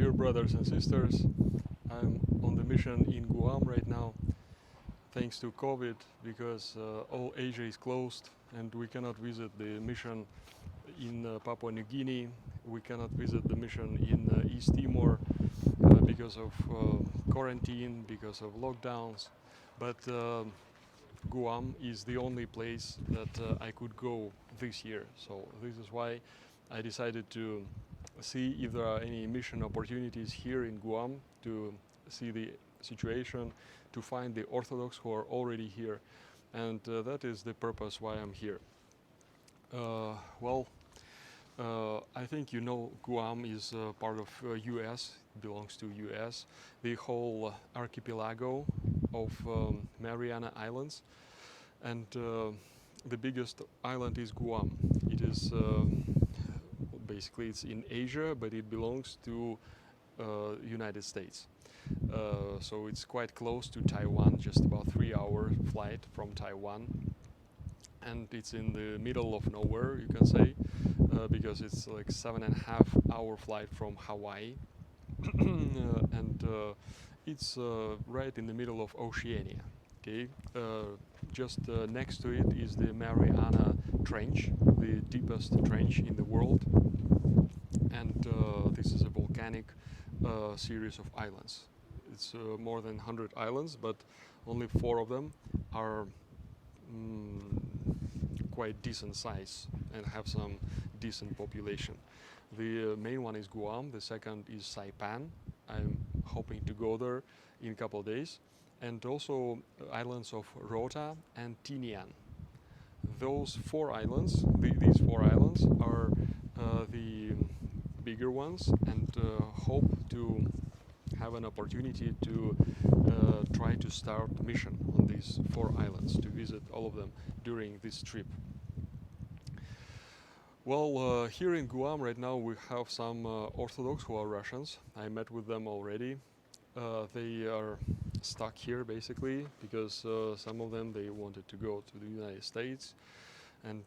Dear brothers and sisters, I'm on the mission in Guam right now, thanks to COVID, because all Asia is closed and we cannot visit the mission in Papua New Guinea. We cannot visit the mission in East Timor because of quarantine, because of lockdowns. But Guam is the only place that I could go this year. So this is why I decided to see if there are any mission opportunities here in Guam, to see the situation, to find the Orthodox who are already here. And that is the purpose why I'm here. I think you know Guam is part of US, belongs to US, the whole archipelago of Mariana Islands, and the biggest island is Guam. It is basically it's in Asia, but it belongs to United States. So it's quite close to Taiwan, just about 3-hour flight from Taiwan. And it's in the middle of nowhere, you can say, because it's like 7.5-hour flight from Hawaii. And it's right in the middle of Oceania. Okay, just next to it is the Mariana Trench, the deepest trench in the world. And this is a volcanic series of islands. It's more than 100 islands, but only 4 of them are quite decent size and have some decent population. The main one is Guam, the second is Saipan. I'm hoping to go there in a couple of days. And also islands of Rota and Tinian. Those 4 islands, these 4 islands are the bigger ones, and hope to have an opportunity to try to start a mission on these 4 islands, to visit all of them during this trip. Well, here in Guam right now we have some Orthodox who are Russians. I met with them already. They are stuck here basically because some of them, they wanted to go to the United States, and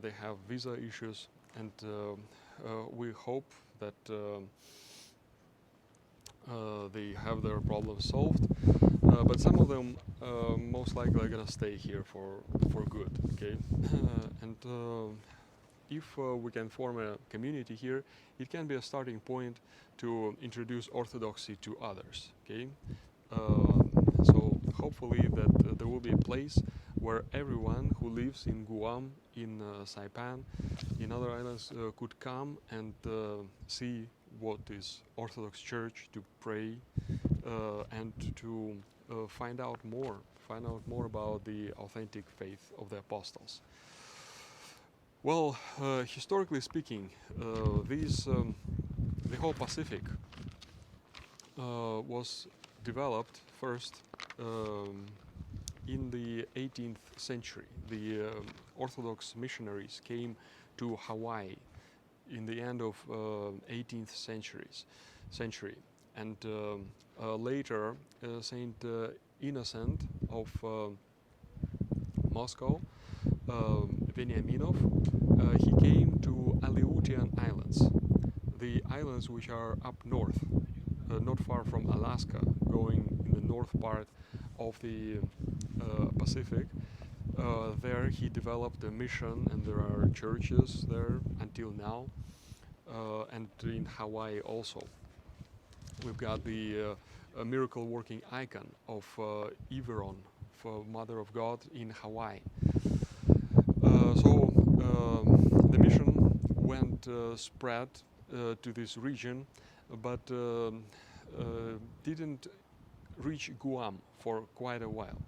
they have visa issues, and we hope that they have their problems solved. But some of them most likely are gonna stay here for good. Okay, and if we can form a community here, it can be a starting point to introduce Orthodoxy to others. Okay, so hopefully that there will be a place where everyone who lives in Guam, in Saipan, in other islands could come and see what is Orthodox Church, to pray and to find out more about the authentic faith of the apostles. Well, historically speaking, the whole Pacific was developed first in the 18th century. The Orthodox missionaries came to Hawaii in the end of 18th century, and later Saint Innocent of Moscow, Veniaminov, he came to Aleutian Islands, the islands which are up north, not far from Alaska, going in the north part of the Pacific. There he developed a mission, and there are churches there until now, and in Hawaii also. We've got the miracle-working icon of Iveron, for Mother of God, in Hawaii. So the mission went spread to this region, but didn't reach Guam for quite a while.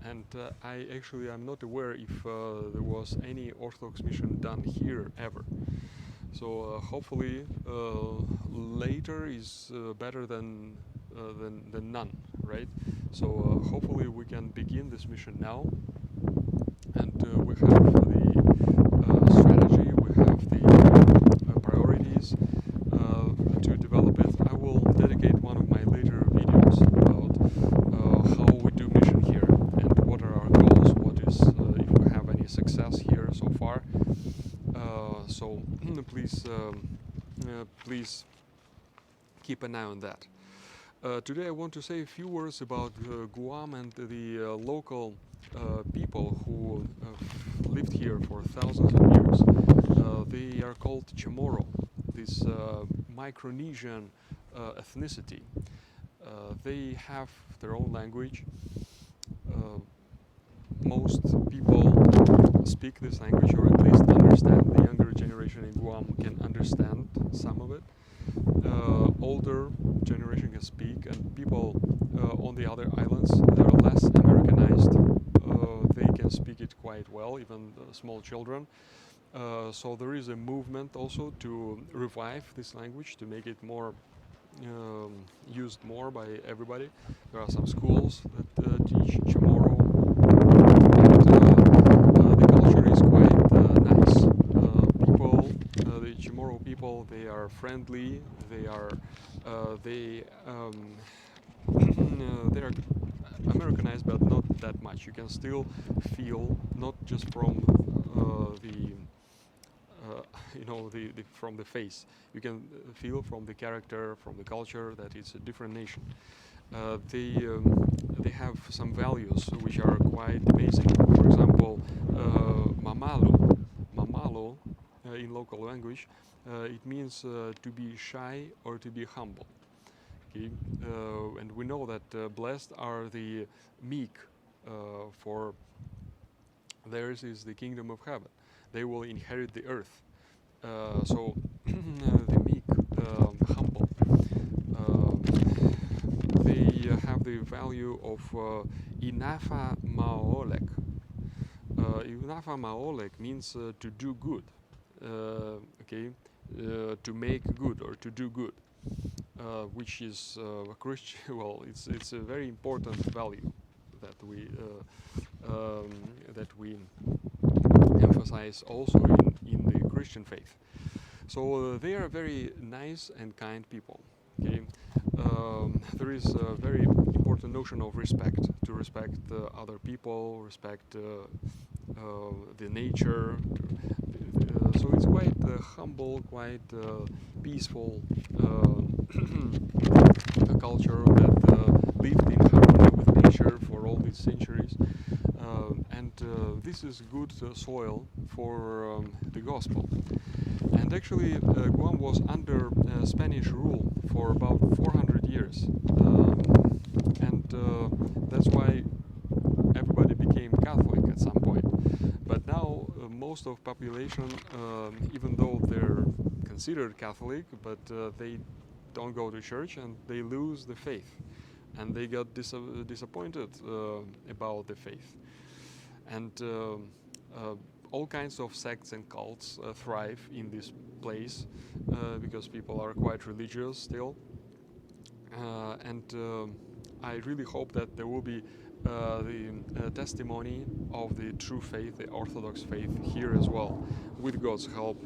And I'm not aware if there was any Orthodox mission done here ever. So hopefully later is better than none, right? So hopefully we can begin this mission now, and we have the strategy, we have the priorities to develop it. I will dedicate one of my later videos about how we do mission here and what are our goals, what is if we have any success here so far. So please keep an eye on that. Today I want to say a few words about Guam and the local people who lived here for thousands of years. They are called Chamorro, this Micronesian ethnicity. They have their own language. Most people speak this language, or at least understand. The younger generation in Guam can understand some of it. Older generation can speak, and people on the other islands that are less Americanized, they can speak it quite well, even small children. So there is a movement also to revive this language, to make it more used more by everybody. There are some schools that teach Chamorro, and the culture is quite nice. People, the Chamorro people, they are friendly. They are they they are Americanized, but not that much. You can still feel, not just from the from the face. You can feel from the character, from the culture, that it's a different nation. They have some values which are quite basic. For example, mamalo. Mamalo, in local language, it means to be shy or to be humble. Okay? And we know that blessed are the meek, for theirs is the kingdom of heaven. They will inherit the earth. So the meek, humble, they have the value of inafa maolek. Inafa maolek means to do good, okay, to make good or to do good, which is a Christian. Well, it's a very important value that we emphasize also in the Christian faith. So they are very nice and kind people. Okay, there is a very important notion of respect, to respect other people, respect the nature. So it's quite humble, quite peaceful a culture that lived in harmony with nature for all these centuries. And this is good soil for the gospel. And actually, Guam was under Spanish rule for about 400 years. And that's why everybody became Catholic at some point. But now most of population, even though they're considered Catholic, but they don't go to church and they lose the faith. And they got disappointed about the faith. And all kinds of sects and cults thrive in this place because people are quite religious still. And I really hope that there will be the testimony of the true faith, the Orthodox faith, here as well, with God's help.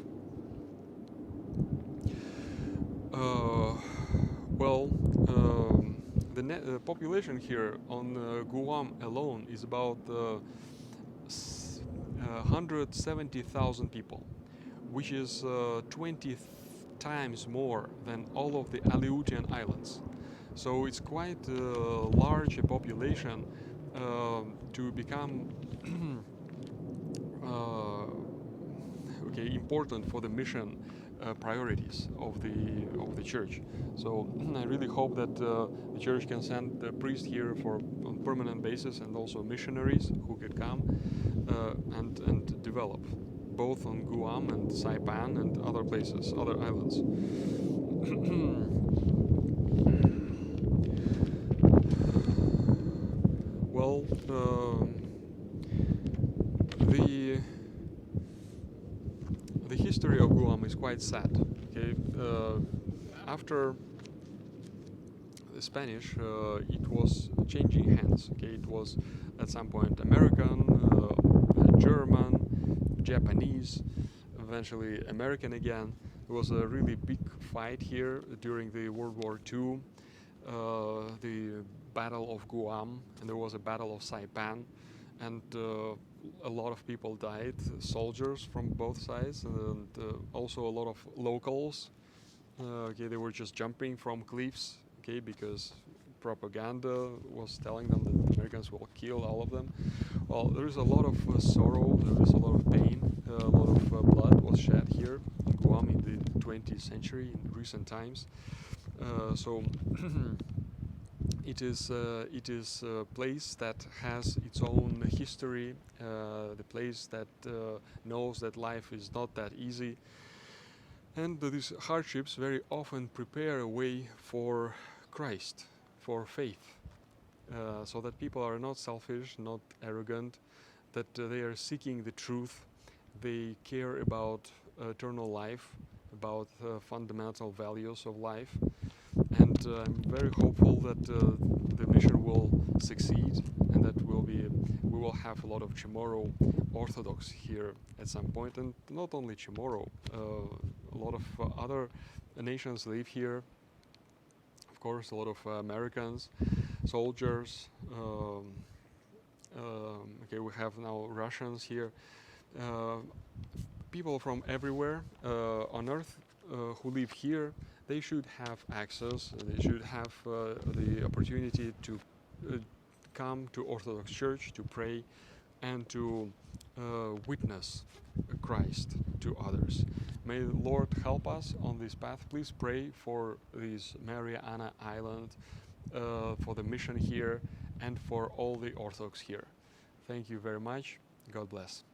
The population here on Guam alone is about 170,000 people, which is 20 times more than all of the Aleutian Islands. So it's quite large a population to become important for the mission priorities of the church. So I really hope that the church can send the priest here on permanent basis, and also missionaries who could come and develop both on Guam and Saipan and other places, other islands. Well, the history of Guam is quite sad. Okay, after the Spanish, it was changing hands. Okay, it was at some point American, German, Japanese, eventually American again. There was a really big fight here during the World War II, the Battle of Guam, and there was a Battle of Saipan, and a lot of people died, soldiers from both sides, and also a lot of locals Okay, they were just jumping from cliffs, okay, because propaganda was telling them that the Americans will kill all of them. Well, there is a lot of sorrow, there is a lot of pain, a lot of blood was shed here in Guam in the 20th century, in recent times. So it is a place that has its own history, the place that knows that life is not that easy, and these hardships very often prepare a way for Christ, for faith, so that people are not selfish, not arrogant, that they are seeking the truth, they care about eternal life, about fundamental values of life, and I'm very hopeful that the mission will succeed and that we will have a lot of Chamorro Orthodox here at some point, and not only Chamorro, a lot of other nations live here. Of course, a lot of Americans, soldiers. Okay, we have now Russians here. People from everywhere on Earth who live here, they should have access. They should have the opportunity to come to Orthodox Church to pray and to witness Christ to others. May the Lord help us on this path. Please pray for this Mariana Island, for the mission here, and for all the Orthodox here. Thank you very much. God bless.